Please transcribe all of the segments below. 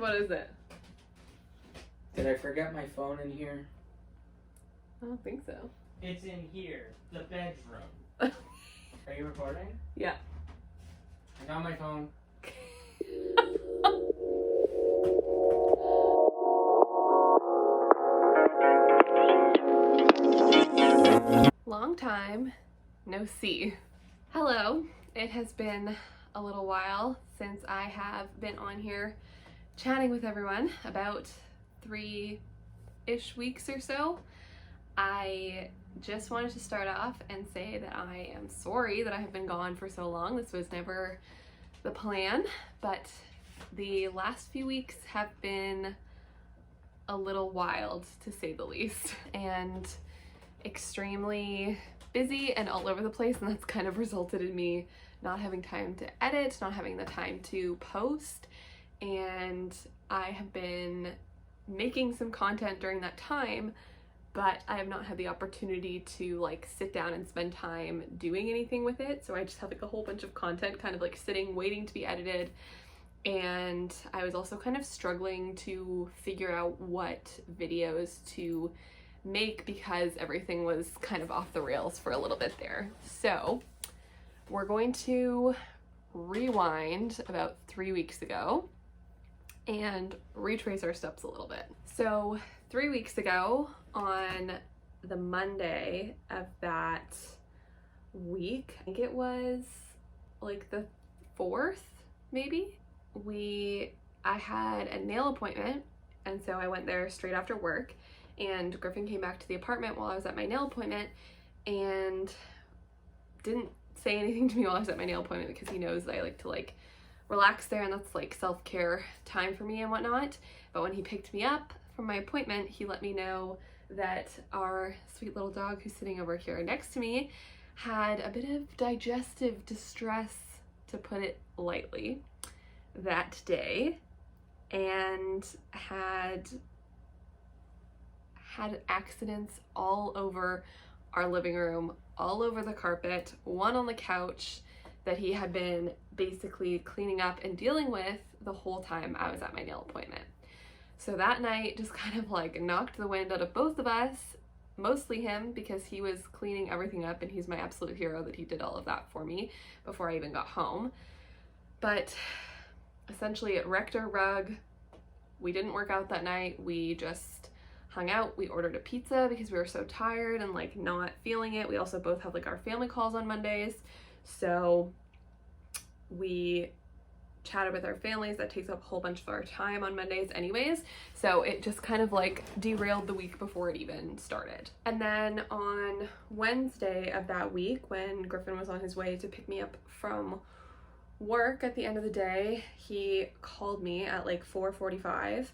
What is it? Did I forget my phone in here? I don't think so. It's in here, the bedroom. Are you recording? Yeah. I got my phone. Long time no see. Hello. It has been a little while since I have been on here chatting with everyone, about 3-ish weeks or so. I just wanted to start off and say that I am sorry that I have been gone for so long. This was never the plan, but the last few weeks have been a little wild, to say the least, and extremely busy and all over the place, and that's kind of resulted in me not having time to edit, not having the time to post, and I have been making some content during that time, but I have not had the opportunity to like sit down and spend time doing anything with it. So I just have like a whole bunch of content kind of like sitting waiting to be edited, and I was also kind of struggling to figure out what videos to make because everything was kind of off the rails for a little bit there. So we're going to rewind about 3 weeks ago and retrace our steps a little bit. So 3 weeks ago, on the Monday of that week, I think it was like the 4th maybe, I had a nail appointment, and so I went there straight after work, and Griffin came back to the apartment while I was at my nail appointment and didn't say anything to me while I was at my nail appointment because he knows that I like to like relax there, and that's like self-care time for me and whatnot. But when he picked me up from my appointment, he let me know that our sweet little dog, who's sitting over here next to me, had a bit of digestive distress, to put it lightly, that day, and had accidents all over our living room, all over the carpet, one on the couch, that he had been basically cleaning up and dealing with the whole time I was at my nail appointment. So that night just kind of like knocked the wind out of both of us, mostly him because he was cleaning everything up and he's my absolute hero that he did all of that for me before I even got home. But essentially it wrecked our rug. We didn't work out that night. We just hung out. We ordered a pizza because we were so tired and like not feeling it. We also both have like our family calls on Mondays. So we chatted with our families. That takes up a whole bunch of our time on Mondays anyways. So it just kind of like derailed the week before it even started. And then on Wednesday of that week, when Griffin was on his way to pick me up from work at the end of the day, he called me at like 4:45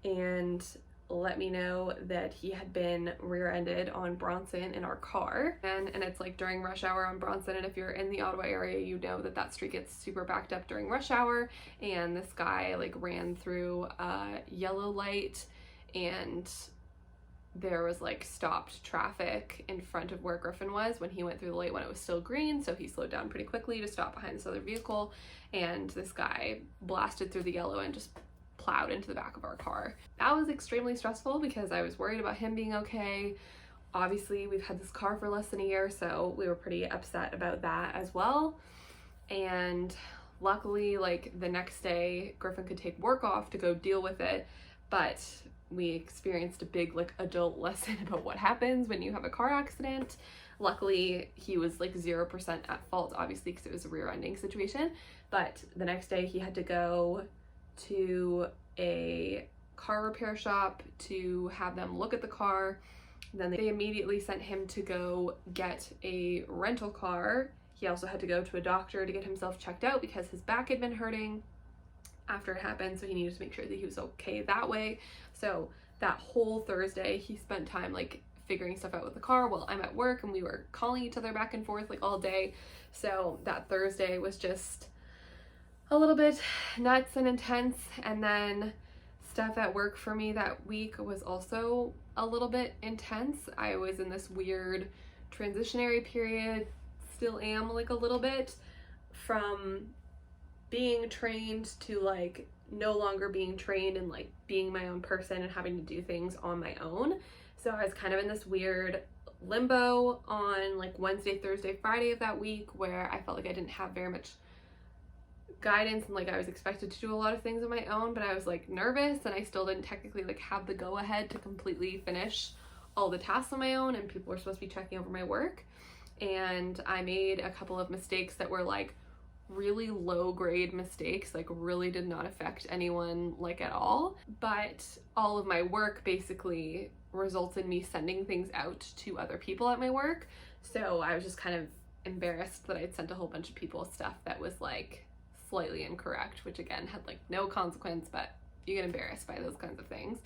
and let me know that he had been rear-ended on Bronson in our car, and it's like during rush hour on Bronson, and if you're in the Ottawa area, you know that that street gets super backed up during rush hour, and this guy like ran through a yellow light, and there was like stopped traffic in front of where Griffin was when he went through the light when it was still green, so he slowed down pretty quickly to stop behind this other vehicle, and this guy blasted through the yellow and just plowed into the back of our car. That was extremely stressful because I was worried about him being okay. Obviously, we've had this car for less than a year, so we were pretty upset about that as well. And luckily, like the next day, Griffin could take work off to go deal with it, but we experienced a big like adult lesson about what happens when you have a car accident. Luckily, he was like 0% at fault, obviously, because it was a rear-ending situation, but the next day he had to go to a car repair shop to have them look at the car. Then they immediately sent him to go get a rental car. He also had to go to a doctor to get himself checked out because his back had been hurting after it happened, so he needed to make sure that he was okay that way. So that whole Thursday he spent time like figuring stuff out with the car while I'm at work, and we were calling each other back and forth like all day. So that Thursday was just a little bit nuts and intense, and then stuff at work for me that week was also a little bit intense. I was in this weird transitionary period, still am like a little bit, from being trained to like no longer being trained and like being my own person and having to do things on my own. So I was kind of in this weird limbo on like Wednesday, Thursday, Friday of that week where I felt like I didn't have very much guidance and like I was expected to do a lot of things on my own, but I was like nervous and I still didn't technically like have the go ahead to completely finish all the tasks on my own, and people were supposed to be checking over my work. And I made a couple of mistakes that were like really low grade mistakes, like really did not affect anyone like at all, but all of my work basically resulted in me sending things out to other people at my work. So I was just kind of embarrassed that I'd sent a whole bunch of people stuff that was like slightly incorrect, which again had like no consequence, but you get embarrassed by those kinds of things.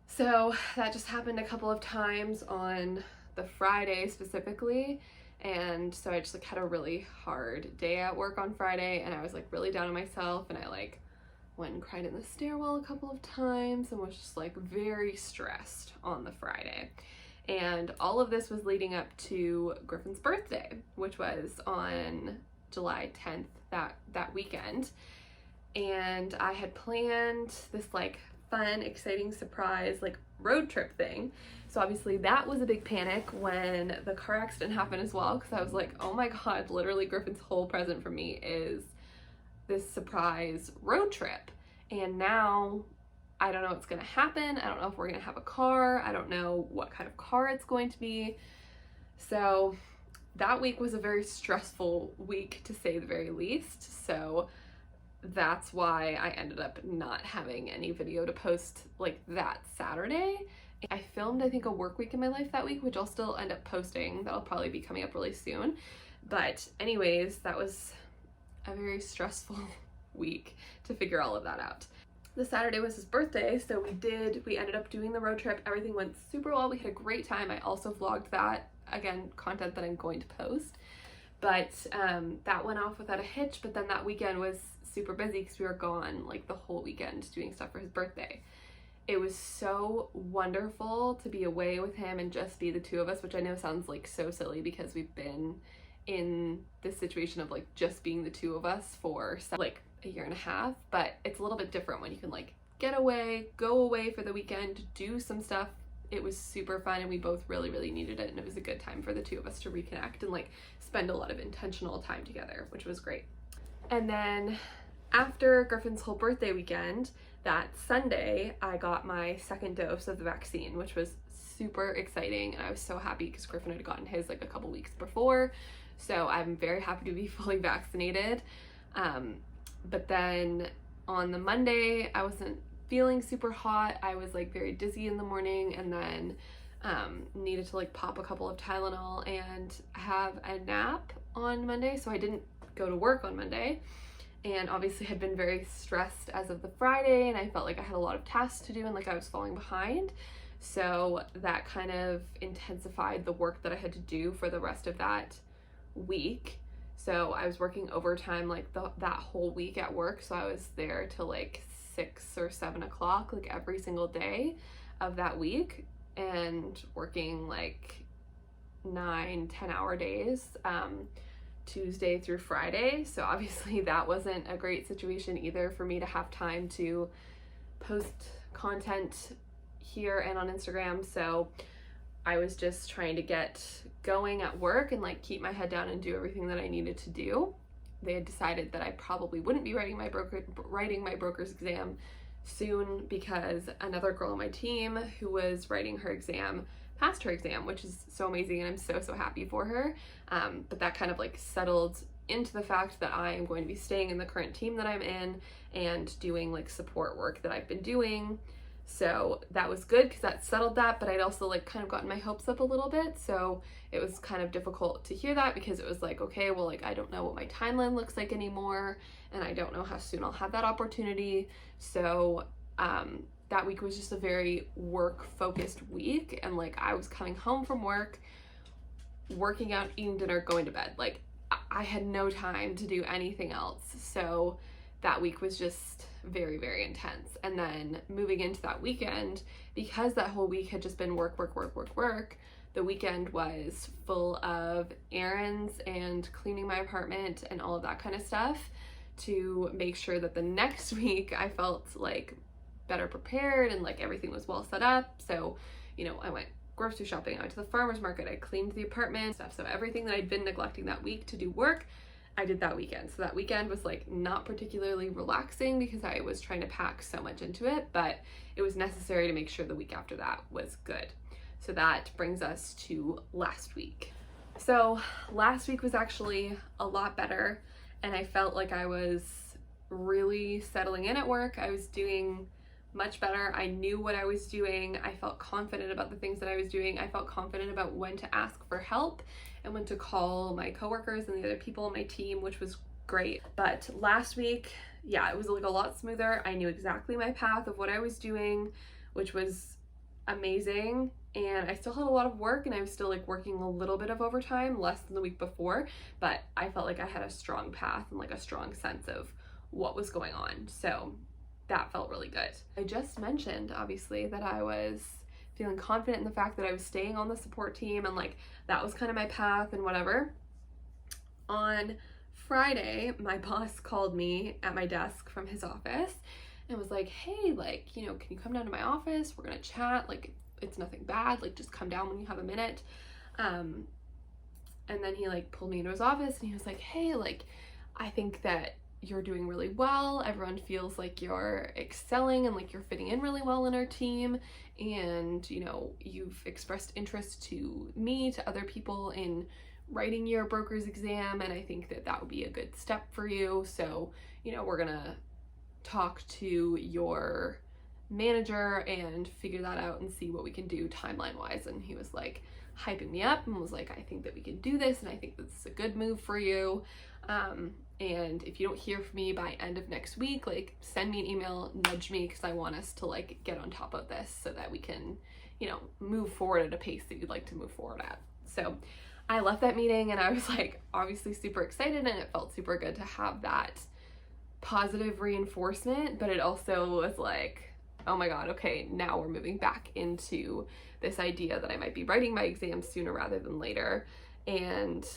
So that just happened a couple of times on the Friday specifically. And so I just like had a really hard day at work on Friday, and I was like really down on myself, and I like went and cried in the stairwell a couple of times and was just like very stressed on the Friday. And all of this was leading up to Griffin's birthday, which was on July 10th, that weekend. And I had planned this like fun, exciting surprise like road trip thing. So obviously that was a big panic when the car accident happened as well, because I was like, oh my god, literally Griffin's whole present for me is this surprise road trip. And now I don't know what's gonna happen. I don't know if we're gonna have a car. I don't know what kind of car it's going to be. So that week was a very stressful week, to say the very least. So that's why I ended up not having any video to post like that Saturday. I filmed, I think, a work week in my life that week, which I'll still end up posting. That'll probably be coming up really soon. But anyways, that was a very stressful week to figure all of that out. The Saturday was his birthday, so we ended up doing the road trip. Everything went super well. We had a great time. I also vlogged that, again, content that I'm going to post. But that went off without a hitch. But then that weekend was super busy because we were gone like the whole weekend doing stuff for his birthday. It was so wonderful to be away with him and just be the two of us, which I know sounds like so silly because we've been in this situation of like just being the two of us for like a year and a half, but it's a little bit different when you can like get away, go away for the weekend, do some stuff. It was super fun, and we both really, really needed it, and it was a good time for the two of us to reconnect and like spend a lot of intentional time together, which was great. And then after Griffin's whole birthday weekend, that Sunday, I got my second dose of the vaccine, which was super exciting, and I was so happy because Griffin had gotten his like a couple weeks before, so I'm very happy to be fully vaccinated. But then on the Monday, I wasn't feeling super hot. I was like very dizzy in the morning, and then needed to like pop a couple of Tylenol and have a nap on Monday, so I didn't go to work on Monday. And obviously had been very stressed as of the Friday, and I felt like I had a lot of tasks to do and like I was falling behind. So that kind of intensified the work that I had to do for the rest of that week. So I was working overtime like that whole week at work. So I was there till like 6 or 7 o'clock like every single day of that week, and working like 9-10 hour days. Tuesday through Friday. So obviously that wasn't a great situation either for me to have time to post content here and on Instagram. So I was just trying to get going at work and like keep my head down and do everything that I needed to do. They had decided that I probably wouldn't be writing my broker's exam soon because another girl on my team who was writing her exam passed her exam, which is so amazing, and I'm so happy for her. But that kind of like settled into the fact that I am going to be staying in the current team that I'm in and doing like support work that I've been doing. So that was good because that settled that, but I'd also like kind of gotten my hopes up a little bit. So it was kind of difficult to hear that because it was like, okay, well, like I don't know what my timeline looks like anymore, and I don't know how soon I'll have that opportunity. So that week was just a very work-focused week, and like I was coming home from work, working out, eating dinner, going to bed. Like I had no time to do anything else. So that week was just very, very intense. And then moving into that weekend, because that whole week had just been work, the weekend was full of errands and cleaning my apartment and all of that kind of stuff to make sure that the next week I felt like better prepared and like everything was well set up. So, you know, I went grocery shopping, I went to the farmer's market, I cleaned the apartment, stuff. So everything that I'd been neglecting that week to do work, I did that weekend. So that weekend was like not particularly relaxing because I was trying to pack so much into it, but it was necessary to make sure the week after that was good. So that brings us to last week. So last week was actually a lot better, and I felt like I was really settling in at work. I was doing much better. I knew what I was doing. I felt confident about the things that I was doing. I felt confident about when to ask for help and when to call my coworkers and the other people on my team, which was great. But last week, yeah, it was like a lot smoother. I knew exactly my path of what I was doing, which was amazing. And I still had a lot of work, and I was still like working a little bit of overtime, less than the week before, but I felt like I had a strong path and like a strong sense of what was going on. So that felt really good. I just mentioned, obviously, that I was feeling confident in the fact that I was staying on the support team and like that was kind of my path and whatever. On Friday, my boss called me at my desk from his office and was like, hey, like, you know, can you come down to my office? We're gonna chat. Like, it's nothing bad. Like, just come down when you have a minute. And then he like pulled me into his office and he was like, hey, like, I think that you're doing really well. Everyone feels like you're excelling and like you're fitting in really well in our team. And, you know, you've expressed interest to me, to other people in writing your broker's exam. And I think that that would be a good step for you. So, you know, we're gonna talk to your manager and figure that out and see what we can do timeline wise. And he was like hyping me up and was like, I think that we can do this and I think this is a good move for you. And if you don't hear from me by end of next week, like send me an email, nudge me, because I want us to like get on top of this so that we can, you know, move forward at a pace that you'd like to move forward at. So I left that meeting and I was like obviously super excited, and it felt super good to have that positive reinforcement, but it also was like, oh my God, okay, now we're moving back into this idea that I might be writing my exam sooner rather than later, and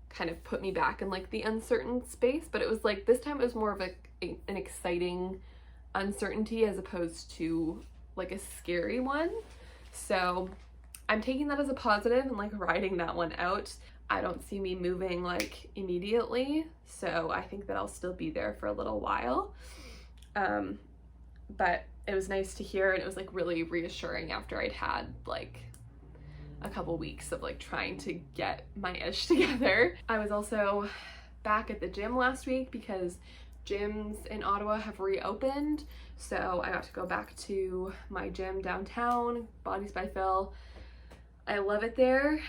kind of put me back in like the uncertain space. But it was like, this time it was more of an exciting uncertainty as opposed to like a scary one. So I'm taking that as a positive and like riding that one out. I don't see me moving like immediately, so I think that I'll still be there for a little while. But it was nice to hear, and it was like really reassuring after I'd had like a couple weeks of like trying to get my ish together. I was also back at the gym last week because gyms in Ottawa have reopened, so I got to go back to my gym downtown, Bodies by Phil. I love it there.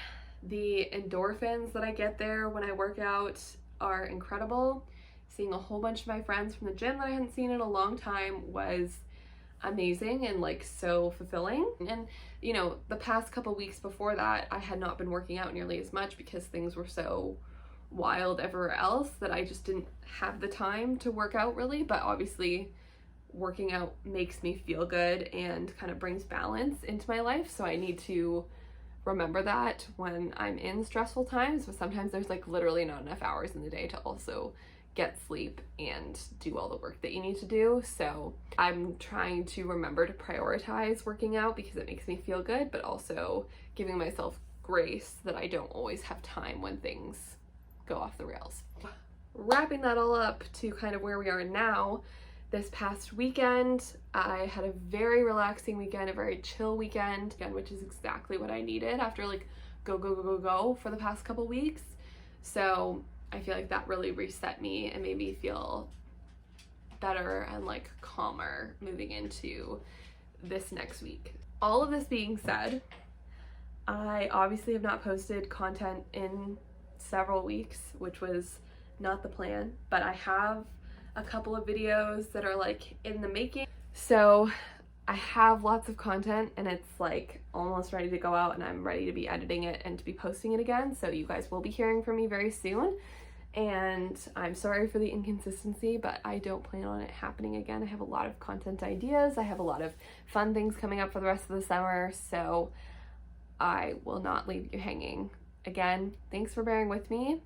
The endorphins that I get there when I work out are incredible. Seeing a whole bunch of my friends from the gym that I hadn't seen in a long time was amazing and like so fulfilling. And you know, the past couple weeks before that, I had not been working out nearly as much because things were so wild everywhere else that I just didn't have the time to work out really. But obviously working out makes me feel good and kind of brings balance into my life, so I need to remember that when I'm in stressful times. But sometimes there's like literally not enough hours in the day to also get sleep and do all the work that you need to do. So I'm trying to remember to prioritize working out because it makes me feel good, but also giving myself grace that I don't always have time when things go off the rails. Wrapping that all up to kind of where we are now, this past weekend, I had a very relaxing weekend, a very chill weekend, which is exactly what I needed after like go for the past couple weeks. So I feel like that really reset me and made me feel better and like calmer moving into this next week. All of this being said, I obviously have not posted content in several weeks, which was not the plan, but I have a couple of videos that are like in the making. So I have lots of content and it's like almost ready to go out, and I'm ready to be editing it and to be posting it again. So you guys will be hearing from me very soon. And I'm sorry for the inconsistency, but I don't plan on it happening again. I have a lot of content ideas. I have a lot of fun things coming up for the rest of the summer, so I will not leave you hanging. Again, thanks for bearing with me,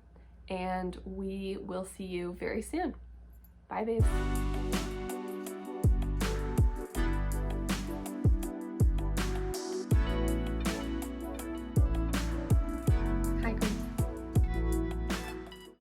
and we will see you very soon. Bye, babes.